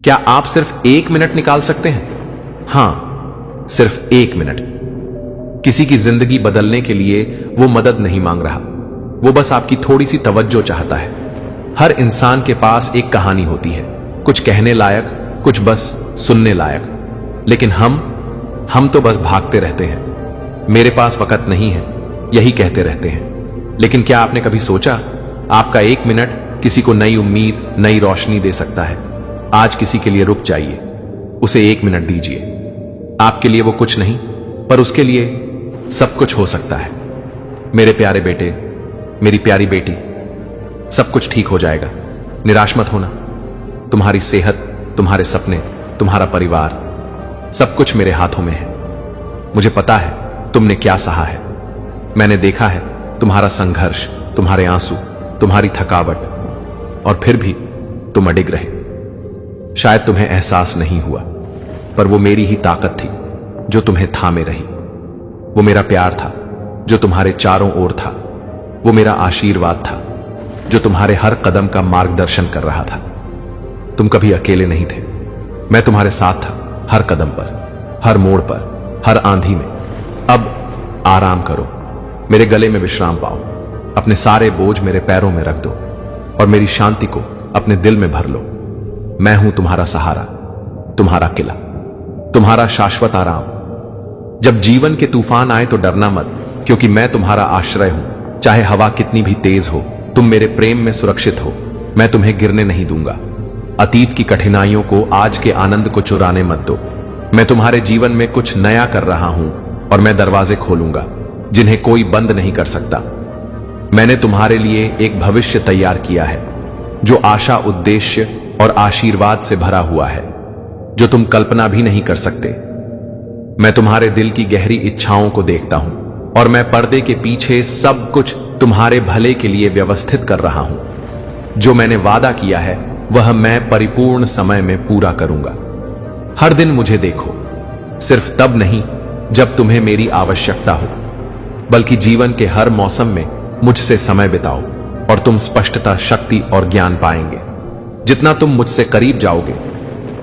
क्या आप सिर्फ 1 मिनट निकाल सकते हैं? हां, सिर्फ 1 मिनट। किसी की जिंदगी बदलने के लिए वो मदद नहीं मांग रहा, वो बस आपकी थोड़ी सी तवज्जो चाहता है। हर इंसान के पास एक कहानी होती है, कुछ कहने लायक, कुछ बस सुनने लायक। लेकिन हम तो बस भागते रहते हैं। मेरे पास वक्त नहीं है, यही कहते रहते हैं। लेकिन क्या आपने कभी सोचा, आपका 1 मिनट किसी को नई उम्मीद, नई रोशनी दे सकता है। आज किसी के लिए रुक जाइए, उसे 1 मिनट दीजिए। आपके लिए वो कुछ नहीं, पर उसके लिए सब कुछ हो सकता है। मेरे प्यारे बेटे, मेरी प्यारी बेटी, सब कुछ ठीक हो जाएगा। निराश मत होना। तुम्हारी सेहत, तुम्हारे सपने, तुम्हारा परिवार, सब कुछ मेरे हाथों में है। मुझे पता है तुमने क्या सहा है। मैंने देखा है तुम्हारा संघर्ष, तुम्हारे आंसू, तुम्हारी थकावट, और फिर भी तुम अडिग रहे। शायद तुम्हें एहसास नहीं हुआ, पर वो मेरी ही ताकत थी जो तुम्हें थामे रही। वो मेरा प्यार था जो तुम्हारे चारों ओर था। वो मेरा आशीर्वाद था जो तुम्हारे हर कदम का मार्गदर्शन कर रहा था। तुम कभी अकेले नहीं थे, मैं तुम्हारे साथ था, हर कदम पर, हर मोड़ पर, हर आंधी में। अब आराम करो, मेरे गले में विश्राम पाओ। अपने सारे बोझ मेरे पैरों में रख दो और मेरी शांति को अपने दिल में भर लो। मैं हूं तुम्हारा सहारा, तुम्हारा किला, तुम्हारा शाश्वत आराम। जब जीवन के तूफान आए तो डरना मत, क्योंकि मैं तुम्हारा आश्रय हूं। चाहे हवा कितनी भी तेज हो, तुम मेरे प्रेम में सुरक्षित हो। मैं तुम्हें गिरने नहीं दूंगा। अतीत की कठिनाइयों को आज के आनंद को चुराने मत दो। मैं तुम्हारे जीवन में कुछ नया कर रहा हूं और मैं दरवाजे खोलूंगा जिन्हें कोई बंद नहीं कर सकता। मैंने तुम्हारे लिए एक भविष्य तैयार किया है जो आशा, उद्देश्य और आशीर्वाद से भरा हुआ है, जो तुम कल्पना भी नहीं कर सकते। मैं तुम्हारे दिल की गहरी इच्छाओं को देखता हूं और मैं पर्दे के पीछे सब कुछ तुम्हारे भले के लिए व्यवस्थित कर रहा हूं। जो मैंने वादा किया है वह मैं परिपूर्ण समय में पूरा करूंगा। हर दिन मुझे देखो, सिर्फ तब नहीं जब तुम्हें मेरी आवश्यकता हो, बल्कि जीवन के हर मौसम में मुझसे समय बिताओ और तुम स्पष्टता, शक्ति और ज्ञान पाएंगे। जितना तुम मुझसे करीब जाओगे,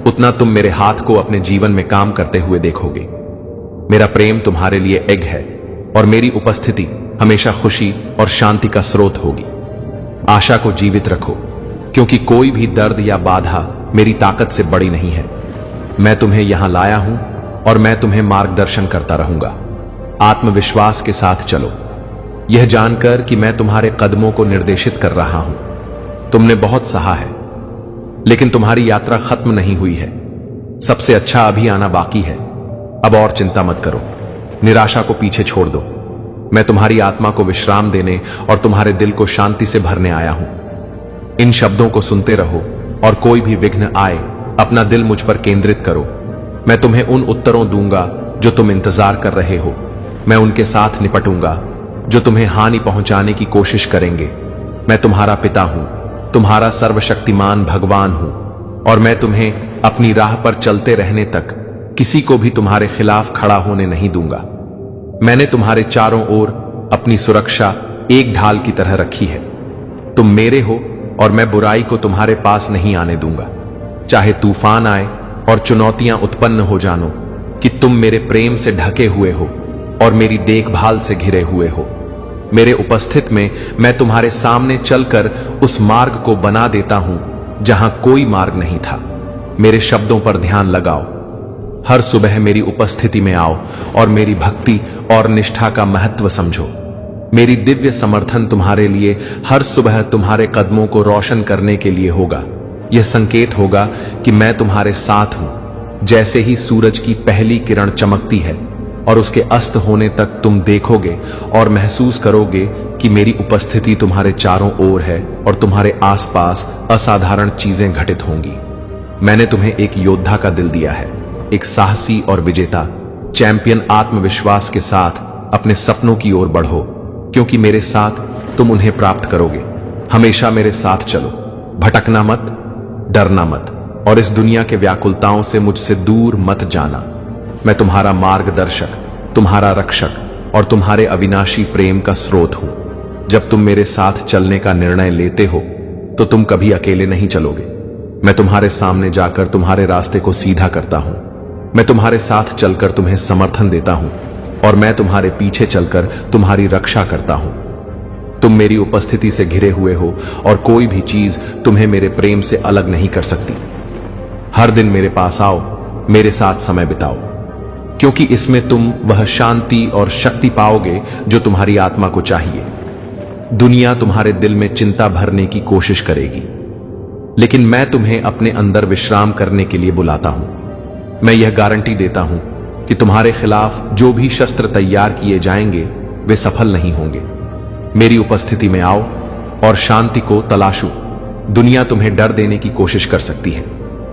उतना तुम मेरे हाथ को अपने जीवन में काम करते हुए देखोगे। मेरा प्रेम तुम्हारे लिए एग है और मेरी उपस्थिति हमेशा खुशी और शांति का स्रोत होगी। आशा को जीवित रखो, क्योंकि कोई भी दर्द या बाधा मेरी ताकत से बड़ी नहीं है। मैं तुम्हें यहां लाया हूं और मैं तुम्हें मार्गदर्शन करता रहूंगा। आत्मविश्वास के साथ चलो, यह जानकर कि मैं तुम्हारे कदमों को निर्देशित कर रहा हूं। तुमने बहुत सहा है, लेकिन तुम्हारी यात्रा खत्म नहीं हुई है। सबसे अच्छा अभी आना बाकी है। अब और चिंता मत करो, निराशा को पीछे छोड़ दो। मैं तुम्हारी आत्मा को विश्राम देने और तुम्हारे दिल को शांति से भरने आया हूं। इन शब्दों को सुनते रहो और कोई भी विघ्न आए, अपना दिल मुझ पर केंद्रित करो। मैं तुम्हें उन उत्तरों दूंगा जो तुम इंतजार कर रहे हो। मैं उनके साथ निपटूंगा जो तुम्हें हानि पहुंचाने की कोशिश करेंगे। मैं तुम्हारा पिता हूं, तुम्हारा सर्वशक्तिमान भगवान हूं, और मैं तुम्हें अपनी राह पर चलते रहने तक किसी को भी तुम्हारे खिलाफ खड़ा होने नहीं दूंगा। मैंने तुम्हारे चारों ओर अपनी सुरक्षा एक ढाल की तरह रखी है। तुम मेरे हो और मैं बुराई को तुम्हारे पास नहीं आने दूंगा। चाहे तूफान आए और चुनौतियां उत्पन्न हो, जानो कि तुम मेरे प्रेम से ढके हुए हो और मेरी देखभाल से घिरे हुए हो। मेरे उपस्थित में मैं तुम्हारे सामने चलकर उस मार्ग को बना देता हूं जहां कोई मार्ग नहीं था। मेरे शब्दों पर ध्यान लगाओ। हर सुबह मेरी उपस्थिति में आओ और मेरी भक्ति और निष्ठा का महत्व समझो। मेरी दिव्य समर्थन तुम्हारे लिए हर सुबह तुम्हारे कदमों को रोशन करने के लिए होगा। यह संकेत होगा कि मैं तुम्हारे साथ हूं। जैसे ही सूरज की पहली किरण चमकती है और उसके अस्त होने तक तुम देखोगे और महसूस करोगे कि मेरी उपस्थिति तुम्हारे चारों ओर है और तुम्हारे आसपास असाधारण चीजें घटित होंगी। मैंने तुम्हें एक योद्धा का दिल दिया है, एक साहसी और विजेता चैंपियन। आत्मविश्वास के साथ अपने सपनों की ओर बढ़ो, क्योंकि मेरे साथ तुम उन्हें प्राप्त करोगे। हमेशा मेरे साथ चलो, भटकना मत, डरना मत, और इस दुनिया के व्याकुलताओं से मुझसे दूर मत जाना। मैं तुम्हारा मार्गदर्शक, तुम्हारा रक्षक और तुम्हारे अविनाशी प्रेम का स्रोत हूं। जब तुम मेरे साथ चलने का निर्णय लेते हो तो तुम कभी अकेले नहीं चलोगे। मैं तुम्हारे सामने जाकर तुम्हारे रास्ते को सीधा करता हूं। मैं तुम्हारे साथ चलकर तुम्हें समर्थन देता हूं और मैं तुम्हारे पीछे चलकर तुम्हारी रक्षा करता हूं। तुम मेरी उपस्थिति से घिरे हुए हो और कोई भी चीज तुम्हें मेरे प्रेम से अलग नहीं कर सकती। हर दिन मेरे पास आओ, मेरे साथ समय बिताओ, क्योंकि इसमें तुम वह शांति और शक्ति पाओगे जो तुम्हारी आत्मा को चाहिए। दुनिया तुम्हारे दिल में चिंता भरने की कोशिश करेगी, लेकिन मैं तुम्हें अपने अंदर विश्राम करने के लिए बुलाता हूं। मैं यह गारंटी देता हूं कि तुम्हारे खिलाफ जो भी शस्त्र तैयार किए जाएंगे वे सफल नहीं होंगे। मेरी उपस्थिति में आओ और शांति को तलाशो। दुनिया तुम्हें डर देने की कोशिश कर सकती है,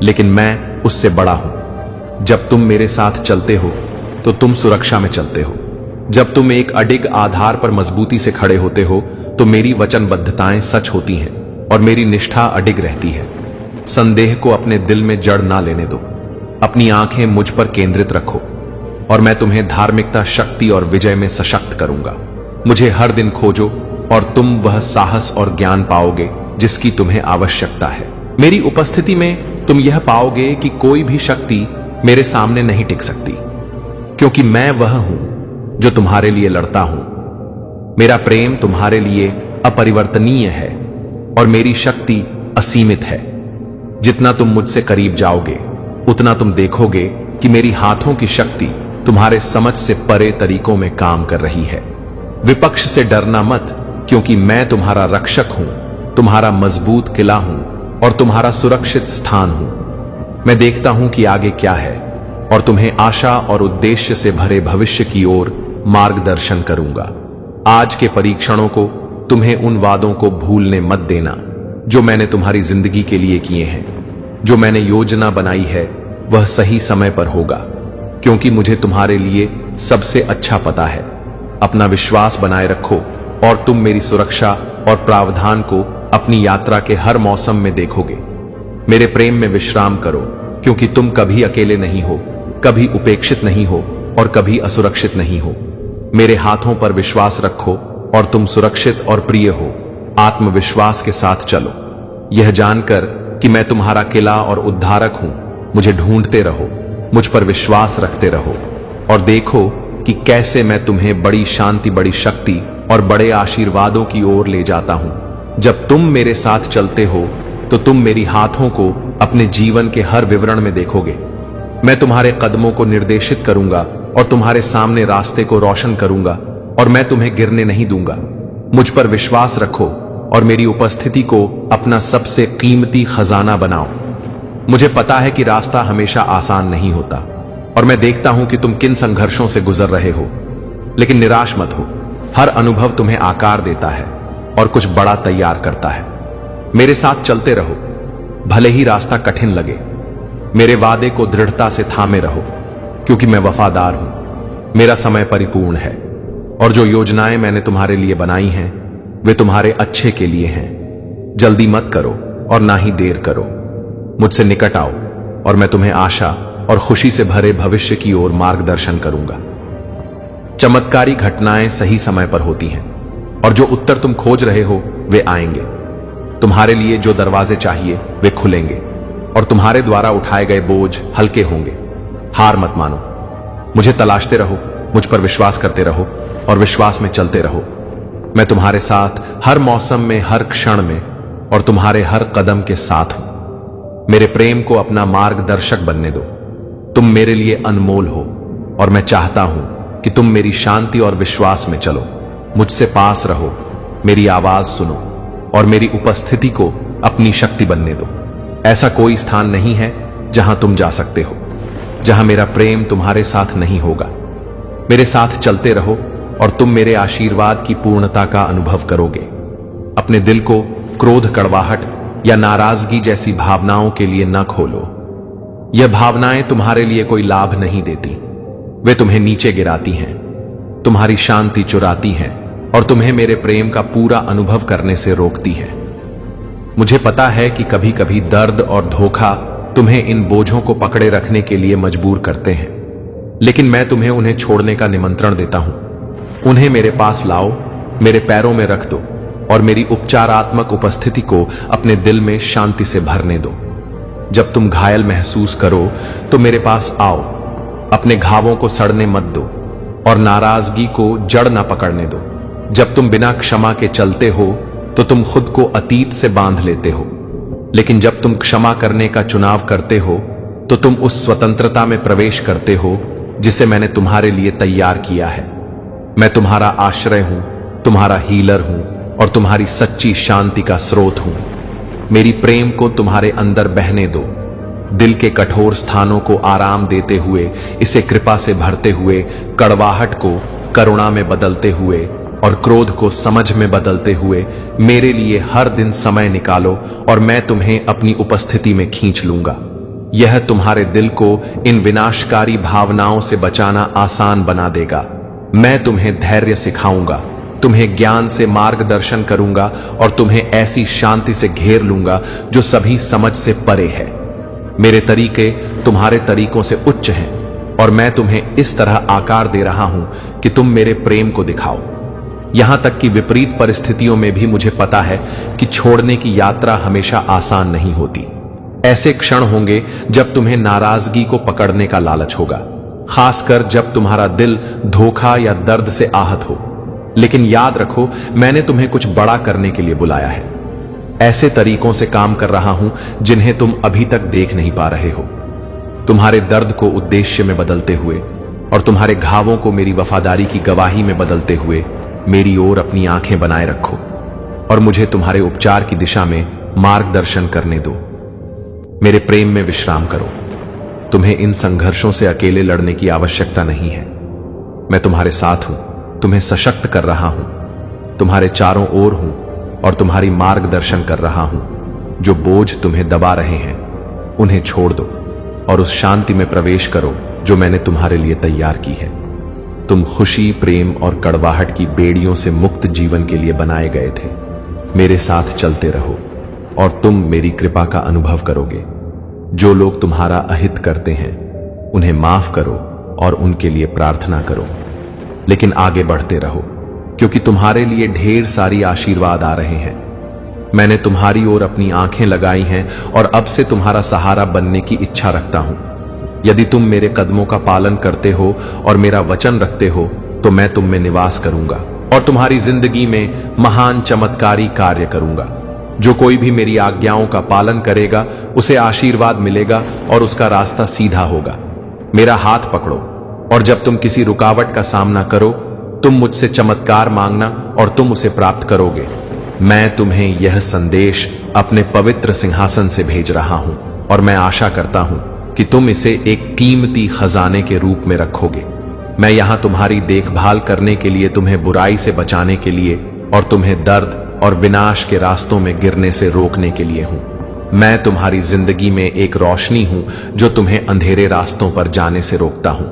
लेकिन मैं उससे बड़ा हूं। जब तुम मेरे साथ चलते हो तो तुम सुरक्षा में चलते हो। जब तुम एक अडिग आधार पर मजबूती से खड़े होते हो तो मेरी वचनबद्धताएं सच होती हैं और मेरी निष्ठा अडिग रहती है। संदेह को अपने दिल में जड़ ना लेने दो। अपनी आंखें मुझ पर केंद्रित रखो और मैं तुम्हें धार्मिकता, शक्ति और विजय में सशक्त करूंगा। मुझे हर दिन खोजो और तुम वह साहस और ज्ञान पाओगे जिसकी तुम्हें आवश्यकता है। मेरी उपस्थिति में तुम यह पाओगे कि कोई भी शक्ति मेरे सामने नहीं टिक सकती, क्योंकि मैं वह हूं जो तुम्हारे लिए लड़ता हूं। मेरा प्रेम तुम्हारे लिए अपरिवर्तनीय है और मेरी शक्ति असीमित है। जितना तुम मुझसे करीब जाओगे उतना तुम देखोगे कि मेरी हाथों की शक्ति तुम्हारे समझ से परे तरीकों में काम कर रही है। विपक्ष से डरना मत, क्योंकि मैं तुम्हारा रक्षक हूं, तुम्हारा मजबूत किला हूं और तुम्हारा सुरक्षित स्थान हूं। मैं देखता हूं कि आगे क्या है और तुम्हें आशा और उद्देश्य से भरे भविष्य की ओर मार्गदर्शन करूंगा। आज के परीक्षणों को, तुम्हें उन वादों को भूलने मत देना जो मैंने तुम्हारी जिंदगी के लिए किए हैं। जो मैंने योजना बनाई है वह सही समय पर होगा, क्योंकि मुझे तुम्हारे लिए सबसे अच्छा पता है। अपना विश्वास बनाए रखो और तुम मेरी सुरक्षा और प्रावधान को अपनी यात्रा के हर मौसम में देखोगे। मेरे प्रेम में विश्राम करो, क्योंकि तुम कभी अकेले नहीं हो, कभी उपेक्षित नहीं हो और कभी असुरक्षित नहीं हो। मेरे हाथों पर विश्वास रखो और तुम सुरक्षित और प्रिय हो। आत्मविश्वास के साथ चलो, यह जानकर कि मैं तुम्हारा किला और उद्धारक हूं। मुझे ढूंढते रहो, मुझ पर विश्वास रखते रहो और देखो कि कैसे मैं तुम्हें बड़ी शांति, बड़ी शक्ति और बड़े आशीर्वादों की ओर ले जाता हूं। जब तुम मेरे साथ चलते हो तो तुम मेरी हाथों को अपने जीवन के हर विवरण में देखोगे। मैं तुम्हारे कदमों को निर्देशित करूंगा और तुम्हारे सामने रास्ते को रोशन करूंगा और मैं तुम्हें गिरने नहीं दूंगा। मुझ पर विश्वास रखो और मेरी उपस्थिति को अपना सबसे कीमती खजाना बनाओ। मुझे पता है कि रास्ता हमेशा आसान नहीं होता और मैं देखता हूं कि तुम किन संघर्षों से गुजर रहे हो, लेकिन निराश मत हो। हर अनुभव तुम्हें आकार देता है और कुछ बड़ा तैयार करता है। मेरे साथ चलते रहो, भले ही रास्ता कठिन लगे। मेरे वादे को दृढ़ता से थामे रहो, क्योंकि मैं वफादार हूं। मेरा समय परिपूर्ण है और जो योजनाएं मैंने तुम्हारे लिए बनाई हैं वे तुम्हारे अच्छे के लिए हैं। जल्दी मत करो और ना ही देर करो। मुझसे निकट आओ और मैं तुम्हें आशा और खुशी से भरे भविष्य की ओर मार्गदर्शन करूंगा। चमत्कारी घटनाएं सही समय पर होती हैं और जो उत्तर तुम खोज रहे हो वे आएंगे। तुम्हारे लिए जो दरवाजे चाहिए वे खुलेंगे और तुम्हारे द्वारा उठाए गए बोझ हल्के होंगे। हार मत मानो, मुझे तलाशते रहो, मुझ पर विश्वास करते रहो और विश्वास में चलते रहो। मैं तुम्हारे साथ हर मौसम में, हर क्षण में और तुम्हारे हर कदम के साथ हूं। मेरे प्रेम को अपना मार्गदर्शक बनने दो। तुम मेरे लिए अनमोल हो और मैं चाहता हूं कि तुम मेरी शांति और विश्वास में चलो। मुझसे पास रहो, मेरी आवाज सुनो और मेरी उपस्थिति को अपनी शक्ति बनने दो। ऐसा कोई स्थान नहीं है जहां तुम जा सकते हो जहां मेरा प्रेम तुम्हारे साथ नहीं होगा। मेरे साथ चलते रहो और तुम मेरे आशीर्वाद की पूर्णता का अनुभव करोगे। अपने दिल को क्रोध, कड़वाहट या नाराजगी जैसी भावनाओं के लिए न खोलो। यह भावनाएं तुम्हारे लिए कोई लाभ नहीं देती। वे तुम्हें नीचे गिराती हैं, तुम्हारी शांति चुराती हैं और तुम्हें मेरे प्रेम का पूरा अनुभव करने से रोकती हैं। मुझे पता है कि कभी कभी दर्द और धोखा तुम्हें इन बोझों को पकड़े रखने के लिए मजबूर करते हैं, लेकिन मैं तुम्हें उन्हें छोड़ने का निमंत्रण देता हूं। उन्हें मेरे पास लाओ, मेरे पैरों में रख दो और मेरी उपचारात्मक उपस्थिति को अपने दिल में शांति से भरने दो। जब तुम घायल महसूस करो तो मेरे पास आओ। अपने घावों को सड़ने मत दो और नाराजगी को जड़ ना पकड़ने दो। जब तुम बिना क्षमा के चलते हो तो तुम खुद को अतीत से बांध लेते हो, लेकिन जब तुम क्षमा करने का चुनाव करते हो तो तुम उस स्वतंत्रता में प्रवेश करते हो जिसे मैंने तुम्हारे लिए तैयार किया है। मैं तुम्हारा आश्रय हूं, तुम्हारा हीलर हूं और तुम्हारी सच्ची शांति का स्रोत हूं। मेरी प्रेम को तुम्हारे अंदर बहने दो। दिल के कठोर स्थानों को आराम देते हुए, इसे कृपा से भरते हुए, कड़वाहट को करुणा में बदलते हुए और क्रोध को समझ में बदलते हुए मेरे लिए हर दिन समय निकालो और मैं तुम्हें अपनी उपस्थिति में खींच लूंगा। यह तुम्हारे दिल को इन विनाशकारी भावनाओं से बचाना आसान बना देगा। मैं तुम्हें धैर्य सिखाऊंगा, तुम्हें ज्ञान से मार्गदर्शन करूंगा और तुम्हें ऐसी शांति से घेर लूंगा जो सभी समझ से परे है। मेरे तरीके तुम्हारे तरीकों से उच्च हैं और मैं तुम्हें इस तरह आकार दे रहा हूं कि तुम मेरे प्रेम को दिखाओ। यहां तक कि विपरीत परिस्थितियों में भी मुझे पता है कि छोड़ने की यात्रा हमेशा आसान नहीं होती। ऐसे क्षण होंगे जब तुम्हें नाराजगी को पकड़ने का लालच होगा, खासकर जब तुम्हारा दिल धोखा या दर्द से आहत हो। लेकिन याद रखो, मैंने तुम्हें कुछ बड़ा करने के लिए बुलाया है। ऐसे तरीकों से काम कर रहा हूं जिन्हें तुम अभी तक देख नहीं पा रहे हो। तुम्हारे दर्द को उद्देश्य में बदलते हुए और तुम्हारे घावों को मेरी वफादारी की गवाही में बदलते हुए मेरी ओर अपनी आंखें बनाए रखो और मुझे तुम्हारे उपचार की दिशा में मार्गदर्शन करने दो। मेरे प्रेम में विश्राम करो। तुम्हें इन संघर्षों से अकेले लड़ने की आवश्यकता नहीं है। मैं तुम्हारे साथ हूं, तुम्हें सशक्त कर रहा हूं, तुम्हारे चारों ओर हूं और तुम्हारी मार्गदर्शन कर रहा हूं। जो बोझ तुम्हें दबा रहे हैं उन्हें छोड़ दो और उस शांति में प्रवेश करो जो मैंने तुम्हारे लिए तैयार की है। तुम खुशी, प्रेम और कड़वाहट की बेड़ियों से मुक्त जीवन के लिए बनाए गए थे। मेरे साथ चलते रहो और तुम मेरी कृपा का अनुभव करोगे। जो लोग तुम्हारा अहित करते हैं उन्हें माफ करो और उनके लिए प्रार्थना करो, लेकिन आगे बढ़ते रहो क्योंकि तुम्हारे लिए ढेर सारी आशीर्वाद आ रहे हैं। मैंने तुम्हारी ओर अपनी आंखें लगाई हैं और अब से तुम्हारा सहारा बनने की इच्छा रखता हूं। यदि तुम मेरे कदमों का पालन करते हो और मेरा वचन रखते हो तो मैं तुम में निवास करूंगा और तुम्हारी जिंदगी में महान चमत्कारी कार्य करूंगा। जो कोई भी मेरी आज्ञाओं का पालन करेगा उसे आशीर्वाद मिलेगा और उसका रास्ता सीधा होगा। मेरा हाथ पकड़ो और जब तुम किसी रुकावट का सामना करो तुम मुझसे चमत्कार मांगना और तुम उसे प्राप्त करोगे। मैं तुम्हें यह संदेश अपने पवित्र सिंहासन से भेज रहा हूं और मैं आशा करता हूं कि तुम इसे एक कीमती खजाने के रूप में रखोगे। मैं यहां तुम्हारी देखभाल करने के लिए, तुम्हें बुराई से बचाने के लिए और तुम्हें दर्द और विनाश के रास्तों में गिरने से रोकने के लिए हूं। मैं तुम्हारी जिंदगी में एक रोशनी हूं जो तुम्हें अंधेरे रास्तों पर जाने से रोकता हूं।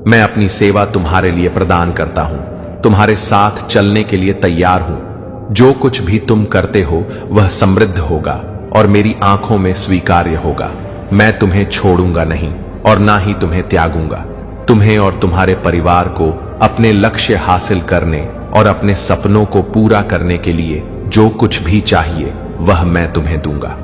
मैं अपनी सेवा तुम्हारे लिए प्रदान करता हूं, तुम्हारे साथ चलने के लिए तैयार हूं। जो कुछ भी तुम करते हो वह समृद्ध होगा और मेरी आंखों में स्वीकार्य होगा। मैं तुम्हें छोड़ूंगा नहीं और ना ही तुम्हें त्यागूंगा। तुम्हें और तुम्हारे परिवार को अपने लक्ष्य हासिल करने और अपने सपनों को पूरा करने के लिए जो कुछ भी चाहिए वह मैं तुम्हें दूंगा।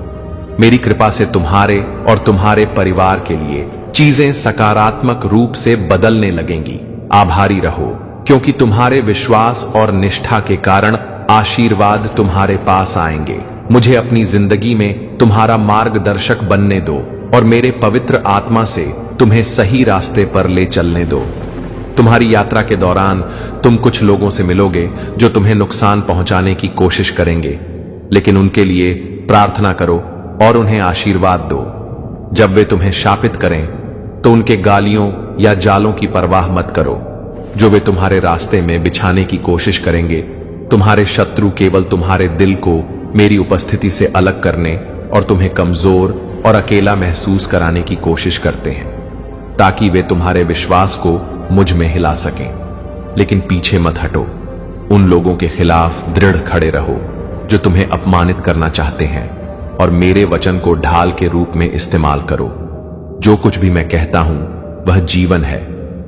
मेरी कृपा से तुम्हारे और तुम्हारे परिवार के लिए चीजें सकारात्मक रूप से बदलने लगेंगी। आभारी रहो क्योंकि तुम्हारे विश्वास और निष्ठा के कारण आशीर्वाद तुम्हारे पास आएंगे। मुझे अपनी जिंदगी में तुम्हारा मार्गदर्शक बनने दो और मेरे पवित्र आत्मा से तुम्हें सही रास्ते पर ले चलने दो। तुम्हारी यात्रा के दौरान तुम कुछ लोगों से मिलोगे जो तुम्हें नुकसान पहुंचाने की कोशिश करेंगे, लेकिन उनके लिए प्रार्थना करो और उन्हें आशीर्वाद दो। जब वे तुम्हें शापित करें तो उनके गालियों या जालों की परवाह मत करो जो वे तुम्हारे रास्ते में बिछाने की कोशिश करेंगे। तुम्हारे शत्रु केवल तुम्हारे दिल को मेरी उपस्थिति से अलग करने और तुम्हें कमजोर और अकेला महसूस कराने की कोशिश करते हैं ताकि वे तुम्हारे विश्वास को मुझ में हिला सकें। लेकिन पीछे मत हटो। उन लोगों के खिलाफ दृढ़ खड़े रहो जो तुम्हें अपमानित करना चाहते हैं और मेरे वचन को ढाल के रूप में इस्तेमाल करो। जो कुछ भी मैं कहता हूं वह जीवन है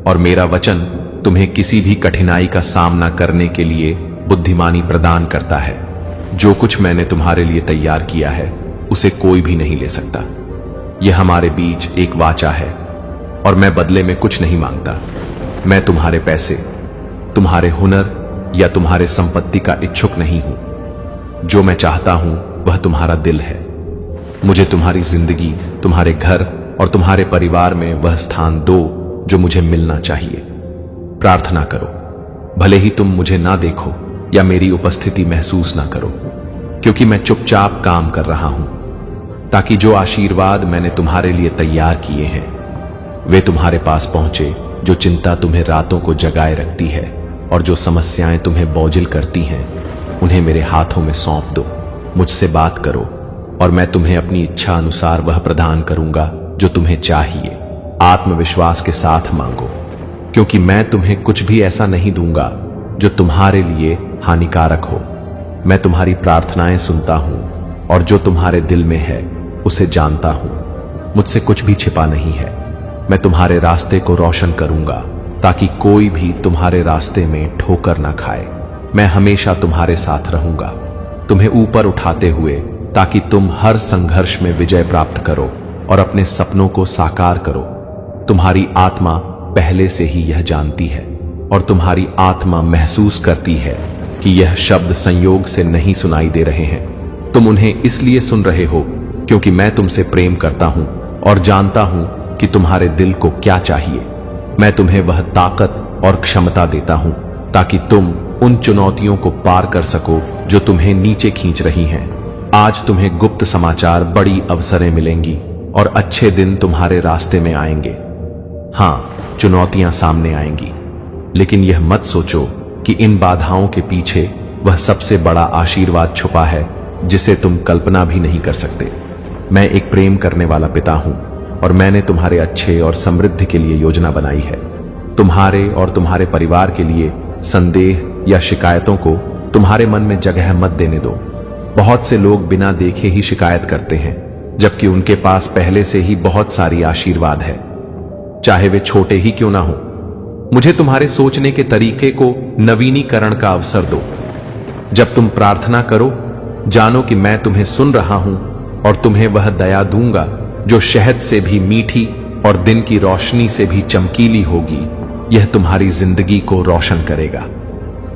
और मेरा वचन तुम्हें किसी भी कठिनाई का सामना करने के लिए बुद्धिमानी प्रदान करता है। जो कुछ मैंने तुम्हारे लिए तैयार किया है उसे कोई भी नहीं ले सकता। यह हमारे बीच एक वाचा है और मैं बदले में कुछ नहीं मांगता। मैं तुम्हारे पैसे, तुम्हारे हुनर या तुम्हारे संपत्ति का इच्छुक नहीं हूं। जो मैं चाहता हूं वह तुम्हारा दिल है। मुझे तुम्हारी जिंदगी, तुम्हारे घर और तुम्हारे परिवार में वह स्थान दो जो मुझे मिलना चाहिए। प्रार्थना करो, भले ही तुम मुझे ना देखो या मेरी उपस्थिति महसूस ना करो, क्योंकि मैं चुपचाप काम कर रहा हूं ताकि जो आशीर्वाद मैंने तुम्हारे लिए तैयार किए हैं वे तुम्हारे पास पहुंचे। जो चिंता तुम्हें रातों को जगाए रखती है और जो समस्याएं तुम्हें बोझिल करती हैं, उन्हें मेरे हाथों में सौंप दो। मुझसे बात करो और मैं तुम्हें अपनी इच्छा अनुसार वह प्रदान करूंगा जो तुम्हें चाहिए। आत्मविश्वास के साथ मांगो, क्योंकि मैं तुम्हें कुछ भी ऐसा नहीं दूंगा जो तुम्हारे लिए हानिकारक हो। मैं तुम्हारी प्रार्थनाएं सुनता हूं और जो तुम्हारे दिल में है उसे जानता हूं। मुझसे कुछ भी छिपा नहीं है। मैं तुम्हारे रास्ते को रोशन करूंगा ताकि कोई भी तुम्हारे रास्ते में ठोकर ना खाए। मैं हमेशा तुम्हारे साथ रहूंगा, तुम्हें ऊपर उठाते हुए, ताकि तुम हर संघर्ष में विजय प्राप्त करो और अपने सपनों को साकार करो। तुम्हारी आत्मा पहले से ही यह जानती है और तुम्हारी आत्मा महसूस करती है कि यह शब्द संयोग से नहीं सुनाई दे रहे हैं। तुम उन्हें इसलिए सुन रहे हो क्योंकि मैं तुमसे प्रेम करता हूं और जानता हूं कि तुम्हारे दिल को क्या चाहिए। मैं तुम्हें वह ताकत और क्षमता देता हूं ताकि तुम उन चुनौतियों को पार कर सको जो तुम्हें नीचे खींच रही हैं। आज तुम्हें गुप्त समाचार, बड़ी अवसरें मिलेंगी और अच्छे दिन तुम्हारे रास्ते में आएंगे। हां, चुनौतियां सामने आएंगी, लेकिन यह मत सोचो कि इन बाधाओं के पीछे वह सबसे बड़ा आशीर्वाद छुपा है जिसे तुम कल्पना भी नहीं कर सकते। मैं एक प्रेम करने वाला पिता हूं और मैंने तुम्हारे अच्छे और समृद्धि के लिए योजना बनाई है। तुम्हारे और तुम्हारे परिवार के लिए संदेह या शिकायतों को तुम्हारे मन में जगह मत देने दो। बहुत से लोग बिना देखे ही शिकायत करते हैं, जबकि उनके पास पहले से ही बहुत सारी आशीर्वाद है, चाहे वे छोटे ही क्यों ना हो। मुझे तुम्हारे सोचने के तरीके को नवीनीकरण का अवसर दो। जब तुम प्रार्थना करो, जानो कि मैं तुम्हें सुन रहा हूं और तुम्हें वह दया दूंगा जो शहद से भी मीठी और दिन की रोशनी से भी चमकीली होगी। यह तुम्हारी जिंदगी को रोशन करेगा,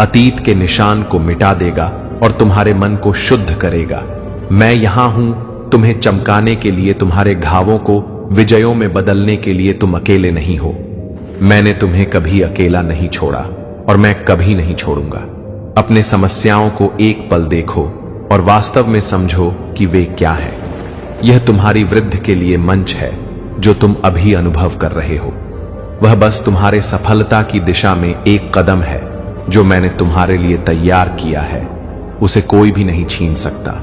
अतीत के निशान को मिटा देगा और तुम्हारे मन को शुद्ध करेगा। मैं यहां हूं तुम्हें चमकाने के लिए, तुम्हारे घावों को विजयों में बदलने के लिए। तुम अकेले नहीं हो। मैंने तुम्हें कभी अकेला नहीं छोड़ा और मैं कभी नहीं छोड़ूंगा। अपने समस्याओं को एक पल देखो और वास्तव में समझो कि वे क्या है। यह तुम्हारी वृद्धि के लिए मंच है जो तुम अभी अनुभव कर रहे हो। वह बस तुम्हारे सफलता की दिशा में एक कदम है जो मैंने तुम्हारे लिए तैयार किया है। उसे कोई भी नहीं छीन सकता।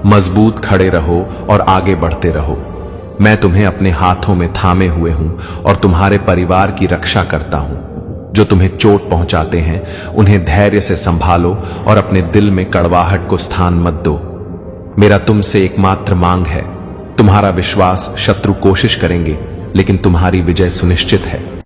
मजबूत खड़े रहो और आगे बढ़ते रहो। मैं तुम्हें अपने हाथों में थामे हुए हूं और तुम्हारे परिवार की रक्षा करता हूं। जो तुम्हें चोट पहुंचाते हैं उन्हें धैर्य से संभालो और अपने दिल में कड़वाहट को स्थान मत दो। मेरा तुमसे एकमात्र मांग है, तुम्हारा विश्वास। शत्रु कोशिश करेंगे लेकिन तुम्हारी विजय सुनिश्चित है।